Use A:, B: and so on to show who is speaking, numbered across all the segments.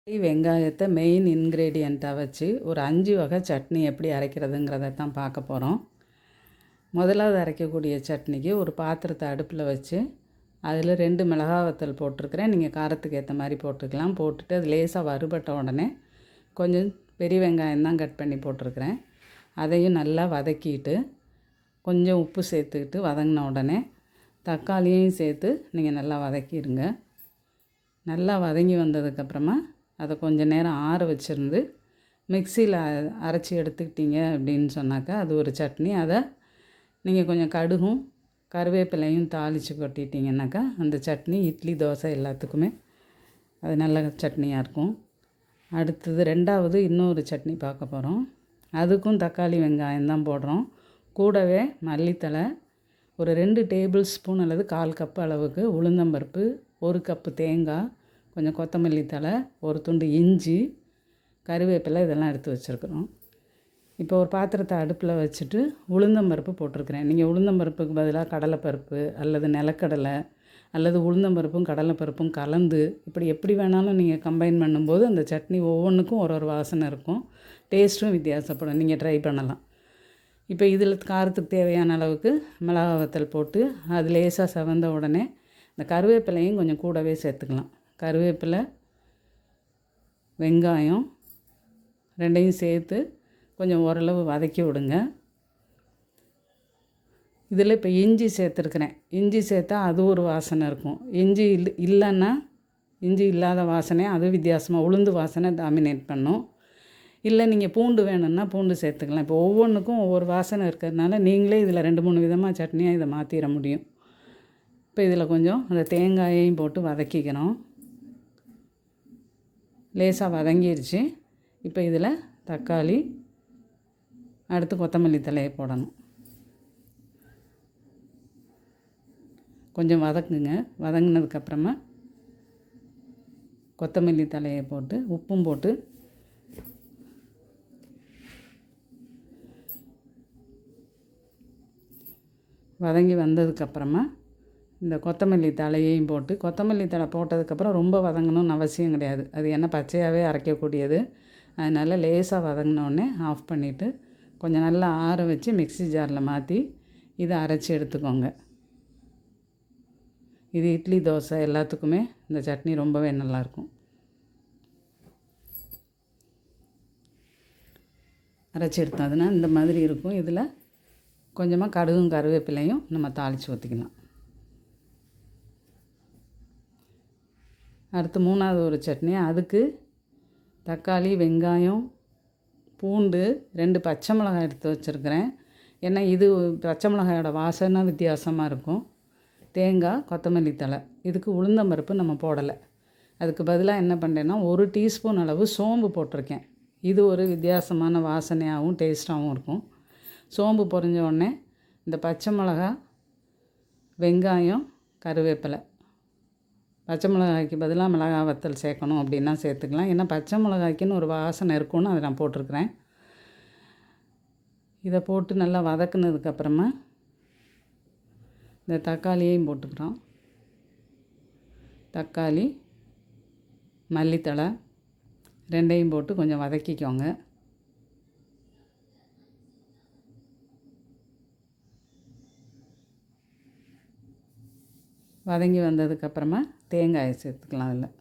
A: வெங்காயத்தை மெயின் இன்க்ரீடியண்ட்டாக வச்சு ஒரு 5 வகை சட்னி எப்படி அரைக்கிறதுங்கிறத தான் பார்க்க போகிறோம். முதலாவது அரைக்கக்கூடிய சட்னிக்கு ஒரு பாத்திரத்தை அடுப்பில் வச்சு அதில் 2 மிளகாய் வத்தல் போட்டிருக்கிறேன். நீங்கள் காரத்துக்கு ஏற்ற மாதிரி போட்டுக்கலாம். போட்டுட்டு அது லேசாக வறுபட்ட உடனே கொஞ்சம் பெரிய வெங்காயம் தான் கட் பண்ணி போட்டிருக்கிறேன். அதையும் நல்லா வதக்கிட்டு கொஞ்சம் உப்பு சேர்த்துக்கிட்டு வதங்கின உடனே தக்காளியையும் சேர்த்து நீங்கள் நல்லா வதக்கிடுங்க. நல்லா வதங்கி வந்ததுக்கப்புறமா அதை கொஞ்சம் நேரம் ஆற வச்சுருந்து மிக்சியில் அரைச்சி எடுத்துக்கிட்டீங்க அப்படின்னு சொன்னாக்கா அது ஒரு சட்னி. அதை நீங்கள் கொஞ்சம் கடுகும் கருவேப்பிலையும் தாளித்து கொட்டிட்டிங்கனாக்கா அந்த சட்னி இட்லி தோசை எல்லாத்துக்குமே அது நல்ல சட்னியாக இருக்கும். அடுத்தது 2வது இன்னொரு சட்னி பார்க்க போகிறோம். அதுக்கும் தக்காளி வெங்காயம் தான் போடுறோம். கூடவே மல்லித்தழை, ஒரு 2 டேபிள் ஸ்பூன் அல்லது 1/4 கப்பு அளவுக்கு உளுந்தம்பருப்பு, 1 கப்பு தேங்காய், கொஞ்சம் கொத்தமல்லி தழை, ஒரு துண்டு இஞ்சி, கருவேப்பிலை இதெல்லாம் எடுத்து வச்சுருக்குறோம். இப்போ ஒரு பாத்திரத்தை அடுப்பில் வச்சுட்டு உளுந்தம்பருப்பு போட்டிருக்கிறேன். நீங்கள் உளுந்தம்பருப்புக்கு பதிலாக கடலைப்பருப்பு அல்லது நிலக்கடலை அல்லது உளுந்தம்பருப்பும் கடலைப்பருப்பும் கலந்து எப்படி வேணாலும் நீங்கள் கம்பைன் பண்ணும்போது அந்த சட்னி ஒவ்வொன்றுக்கும் ஒரு வாசனை இருக்கும். டேஸ்ட்டும் வித்தியாசப்படும். நீங்கள் ட்ரை பண்ணலாம். இப்போ இதில் காரத்துக்கு தேவையான அளவுக்கு மிளகாய் வத்தல் போட்டு அது லேசாக செவந்த உடனே இந்த கருவேப்பிலையும் கொஞ்சம் கூடவே சேர்த்துக்கலாம். கருவேப்பிலை, வெங்காயம் 2யும் சேர்த்து கொஞ்சம் ஓரளவு வதக்கி விடுங்க. இதில் இப்போ இஞ்சி சேர்த்துருக்குறேன். இஞ்சி சேர்த்தா அது ஒரு வாசனை இருக்கும். இஞ்சி இல்லைன்னா இஞ்சி இல்லாத வாசனை அது வித்தியாசமாக உளுந்து வாசனை டாமினேட் பண்ணும். இல்லை நீங்கள் பூண்டு வேணும்னா பூண்டு சேர்த்துக்கலாம். இப்போ ஒவ்வொன்றுக்கும் ஒவ்வொரு வாசனை இருக்கிறதுனால நீங்களே இதில் 2-3 விதமாக சட்னியாக இதை மாற்றிட முடியும். இப்போ இதில் கொஞ்சம் அந்த தேங்காயையும் போட்டு வதக்கிக்கணும். லேசாக வதங்கிடுச்சு. இப்போ இதில் தக்காளி, அடுத்து கொத்தமல்லி தழையை போடணும். கொஞ்சம் வதக்குங்க. வதங்கினதுக்கப்புறமா கொத்தமல்லி தழையை போட்டு உப்பும் போட்டு வதங்கி வந்ததுக்கப்புறமா இந்த கொத்தமல்லி தழையையும் போட்டு, கொத்தமல்லி தழை போட்டதுக்கப்புறம் ரொம்ப வதங்கணும்னு அவசியம் கிடையாது. அது என்ன பச்சையாகவே அரைக்கக்கூடியது. அதனால் லேசாக வதங்கினோடனே ஆஃப் பண்ணிவிட்டு கொஞ்சம் நல்லா ஆற வச்சு மிக்ஸி ஜாரில் மாற்றி இதை அரைச்சி எடுத்துக்கோங்க. இது இட்லி தோசை எல்லாத்துக்குமே இந்த சட்னி ரொம்பவே நல்லாயிருக்கும். அரைச்சி எடுத்ததுன்னா இந்த மாதிரி இருக்கும். இதில் கொஞ்சமாக கடுகும் கருவேப்பிலையும் நம்ம தாளித்து ஊற்றிக்கலாம். அடுத்து 3வது ஒரு சட்னி. அதுக்கு தக்காளி, வெங்காயம், பூண்டு, 2 பச்சை மிளகாய் எடுத்து வச்சுருக்கிறேன். ஏன்னா இது பச்சை மிளகாயோட வாசனை வித்தியாசமாக இருக்கும். தேங்காய், கொத்தமல்லி தழை. இதுக்கு உளுந்தம்பருப்பு நம்ம போடலை. அதுக்கு பதிலாக என்ன பண்ணுறேன்னா 1 டீஸ்பூன் அளவு சோம்பு போட்டிருக்கேன். இது ஒரு வித்தியாசமான வாசனையாகவும் டேஸ்ட்டாகவும் இருக்கும். சோம்பு பொரிஞ்ச உடனே இந்த பச்சை மிளகா, வெங்காயம், கருவேப்பிலை. பச்சை மிளகாய்க்கு பதிலாக மிளகாய் வத்தல் சேர்க்கணும் அப்படின்னா சேர்த்துக்கலாம். ஏன்னா பச்சை மிளகாய்க்குன்னு ஒரு வாசனை இருக்கும்னு அதை நான் போட்டிருக்கிறேன். இதை போட்டு நல்லா வதக்குனதுக்கப்புறமா இந்த தக்காளியையும் போட்டுக்கிறோம். தக்காளி, மல்லித்தழை 2யும் போட்டு கொஞ்சம் வதக்கிக்கோங்க. வதங்கி வந்ததுக்கப்புறமா தேங்காயை சேர்த்துக்கலாம். அதில்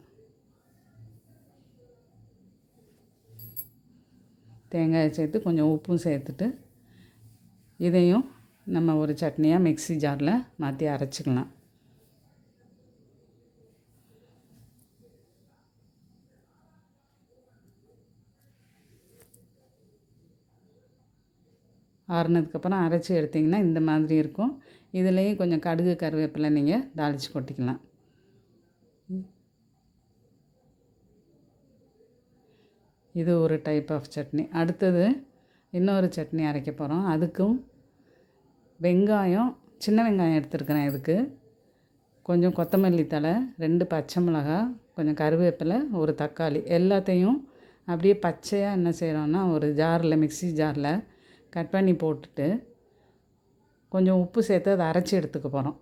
A: தேங்காயை சேர்த்து கொஞ்சம் உப்பும் சேர்த்துட்டு இதையும் நம்ம ஒரு சட்னியாக மிக்ஸி ஜாரில் மாற்றி அரைச்சிக்கலாம். ஆறுனதுக்கப்புறம் அரைச்சி எடுத்திங்கன்னா இந்த மாதிரி இருக்கும். இதுலேயும் கொஞ்சம் கடுகு கருவேப்பிலை நீங்கள் தாளித்து கொட்டிக்கலாம். இது ஒரு டைப் ஆஃப் சட்னி. அடுத்தது இன்னொரு சட்னி அரைக்க போகிறோம். அதுக்கும் வெங்காயம், சின்ன வெங்காயம் எடுத்துருக்கிறேன். இதுக்கு கொஞ்சம் கொத்தமல்லி தழை, 2 பச்சை மிளகாய், கொஞ்சம் கருவேப்பிலை, ஒரு தக்காளி எல்லாத்தையும் அப்படியே பச்சையாக என்ன செய்கிறோன்னா ஒரு ஜாரில் மிக்ஸி ஜாரில் கட் பண்ணி போட்டுட்டு கொஞ்சம் உப்பு சேர்த்து அதை அரைச்சி எடுத்துக்க போகிறோம்.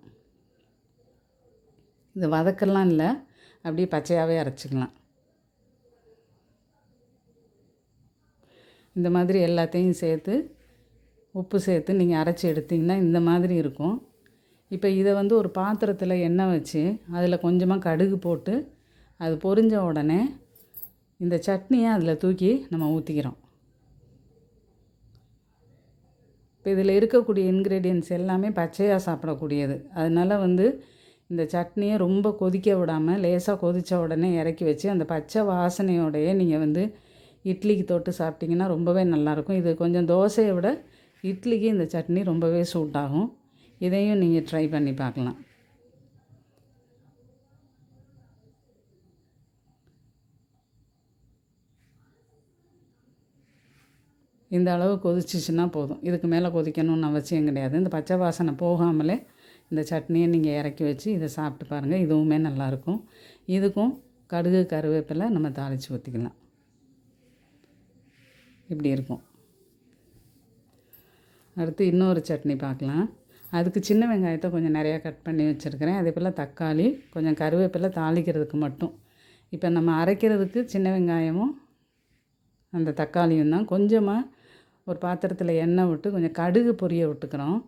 A: இது வதக்கலாம் இல்லை, அப்படியே பச்சையாகவே அரைச்சிக்கலாம். இந்த மாதிரி எல்லாத்தையும் சேர்த்து உப்பு சேர்த்து நீங்கள் அரைச்சி எடுத்திங்கன்னா இந்த மாதிரி இருக்கும். இப்போ இதை வந்து ஒரு பாத்திரத்தில் எண்ணெய் வச்சு அதில் கொஞ்சமாக கடுகு போட்டு அது பொரிஞ்ச உடனே இந்த சட்னியை அதில் தூக்கி நம்ம ஊற்றிக்கிறோம். இப்போ இதில் இருக்கக்கூடிய இன்க்ரீடியன்ட்ஸ் எல்லாமே பச்சையாக சாப்பிடக்கூடியது. அதனால் வந்து இந்த சட்னியை ரொம்ப கொதிக்க விடாமல் லேசாக கொதித்த உடனே இறக்கி வச்சு அந்த பச்சை வாசனையோடையே நீங்கள் வந்து இட்லிக்கு தொட்டு சாப்பிட்டிங்கன்னா ரொம்பவே நல்லாயிருக்கும். இது கொஞ்சம் தோசையை விட இட்லிக்கு இந்த சட்னி ரொம்பவே சூட் ஆகும். இதையும் நீங்கள் ட்ரை பண்ணி பார்க்கலாம். இந்த அளவு கொதிச்சிச்சுன்னா போதும். இதுக்கு மேலே கொதிக்கணும்னு அவசியம் கிடையாது. இந்த பச்சை வாசனை போகாமலே இந்த சட்னியை நீங்கள் இறக்கி வச்சு இதை சாப்பிட்டு பாருங்கள். இதுவுமே நல்லாயிருக்கும். இதுக்கும் கடுகு கருவேப்பிலை நம்ம தாளித்து ஊற்றிக்கலாம். இப்படி இருக்கும். அடுத்து இன்னொரு சட்னி பார்க்கலாம். அதுக்கு சின்ன வெங்காயத்தை கொஞ்சம் நிறையா கட் பண்ணி வச்சுருக்கிறேன். அதே போல் தக்காளி, கொஞ்சம் கருவேப்பிலை தாளிக்கிறதுக்கு மட்டும். இப்போ நம்ம அரைக்கிறதுக்கு சின்ன வெங்காயமும் அந்த தக்காளியும் தான். கொஞ்சமாக ஒரு பாத்திரத்தில் எண்ணெய் விட்டு கொஞ்சம் கடுகு பொரிய விட்டுக்கிறோம்.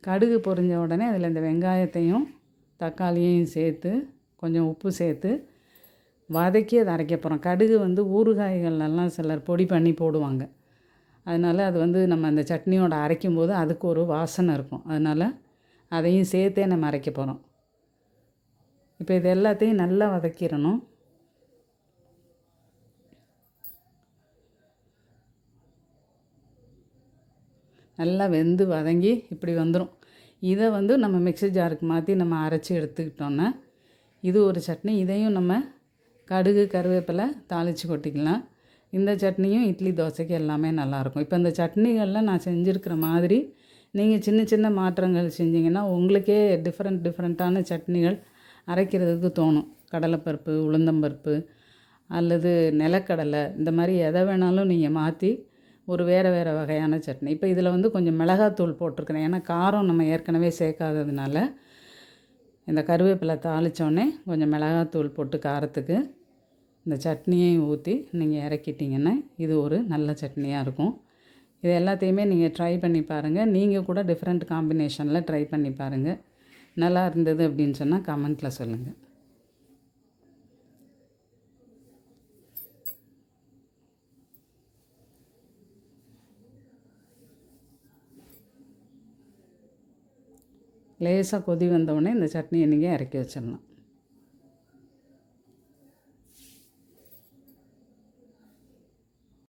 A: கடுகு பொரிஞ்ச உடனே அதில் இந்த வெங்காயத்தையும் தக்காளியையும் சேர்த்து கொஞ்சம் உப்பு சேர்த்து வதக்கி அதை அரைக்க போகிறோம். கடுகு வந்து ஊறுகாய்கள்லாம் சிலர் பொடி பண்ணி போடுவாங்க. அதனால் அது வந்து நம்ம அந்த சட்னியோட அரைக்கும்போது அதுக்கு ஒரு வாசனை இருக்கும். அதனால் அதையும் சேர்த்தே நம்ம அரைக்க போகிறோம். இப்போ இது எல்லாத்தையும் நல்லா வதக்கிடணும். நல்லா வெந்து வதங்கி இப்படி வந்துடும். இதை வந்து நம்ம மிக்ஸி ஜாருக்கு மாற்றி நம்ம அரைச்சி எடுத்துக்கிட்டோன்னா இது ஒரு சட்னி. இதையும் நம்ம கடுகு கருவேப்பிலை தாளித்து கொட்டிக்கலாம். இந்த சட்னியும் இட்லி தோசைக்கு எல்லாமே நல்லாயிருக்கும். இப்போ இந்த சட்னிகளில் நான் செஞ்சுருக்கிற மாதிரி நீங்கள் சின்ன சின்ன மாற்றங்கள் செஞ்சிங்கன்னா உங்களுக்கே டிஃப்ரெண்ட்டான சட்னிகள் அரைக்கிறதுக்கு தோணும். கடலைப்பருப்பு, உளுந்தம்பருப்பு அல்லது நிலக்கடலை இந்த மாதிரி எதை வேணாலும் நீங்கள் மாற்றி ஒரு வேறு வகையான சட்னி. இப்போ இதில் வந்து கொஞ்சம் மிளகாத்தூள் போட்டிருக்கிறேன். ஏன்னா காரம் நம்ம ஏற்கனவே சேர்க்காததுனால இந்த கருவேப்பிலை தாளித்தோடனே கொஞ்சம் மிளகாத்தூள் போட்டு காரத்துக்கு இந்த சட்னியையும் ஊற்றி நீங்கள் இறக்கிட்டிங்கன்னா இது ஒரு நல்ல சட்னியாக இருக்கும். இது எல்லாத்தையுமே நீங்கள் ட்ரை பண்ணி பாருங்கள். நீங்கள் கூட டிஃப்ரெண்ட் காம்பினேஷனில் ட்ரை பண்ணி பாருங்கள். நல்லா இருந்தது அப்படின்னு சொன்னால் கமெண்ட்டில் சொல்லுங்கள். லேசாக கொதி வந்தவுடனே இந்த சட்னியை நீங்கள் இறக்கி வச்சிடலாம்.